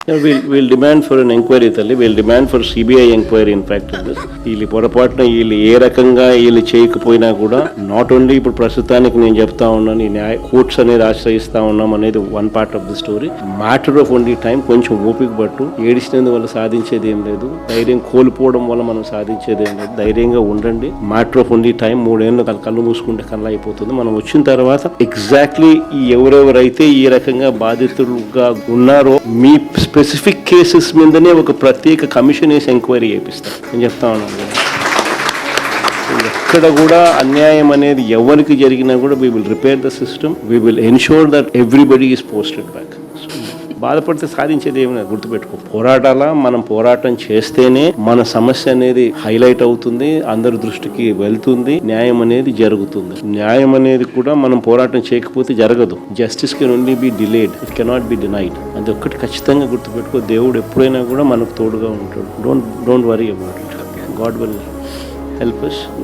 We'll demand for an inquiry, Tali. We'll demand for CBI inquiry, in fact, in this. వీళ్ళు పొరపాటున వీళ్ళు ఏ రకంగా వీళ్ళు చేయకపోయినా కూడా నాట్ ఓన్లీ ఇప్పుడు ప్రస్తుతానికి నేను చెప్తా ఉన్నాను ఈ న్యాయ కోర్ట్స్ అనేది ఆశ్రయిస్తా ఉన్నాం అనేది one part of the story. Matter of only time. కొంచెం ఓపిక పట్టు. ఏడిచినందు వల్ల సాధించేది ఏం లేదు. ధైర్యం కోల్పోవడం వల్ల మనం సాధించేది ఏం లేదు. ధైర్యంగా ఉండండి. Matter of only time. 3 ఏళ్ళు కళ్ళు మూసుకుంటే కళ్ళ అయిపోతుంది. మనం వచ్చిన తర్వాత ఎగ్జాక్ట్లీ ఎవరెవరైతే ఈ రకంగా బాధితులుగా ఉన్నారో మీ స్పెసిఫిక్ కేసెస్ మీదనే ఒక ప్రత్యేక కమిషన్ వేసి ఎంక్వైరీ చేపిస్తాం. నేను చెప్తా ఉన్నాను కదా, ఎక్కడ కూడా అన్యాయం అనేది ఎవరికి జరిగినా కూడా we will repair the system. We will ensure that everybody is posted back. బాధపడితే సాధించేది ఏమైనా గుర్తుపెట్టుకో. మనం పోరాటం చేస్తేనే మన సమస్య అనేది హైలైట్ అవుతుంది, అందరి దృష్టికి వెళ్తుంది, న్యాయం అనేది జరుగుతుంది. న్యాయం అనేది కూడా మనం పోరాటం చేయకపోతే జరగదు. Justice can only B delayed, it cannot be denied. అది ఒక్కటి ఖచ్చితంగా గుర్తుపెట్టుకో. దేవుడు ఎప్పుడైనా కూడా మనకు తోడుగా ఉంటాడు. Don't worry about it. God will help us.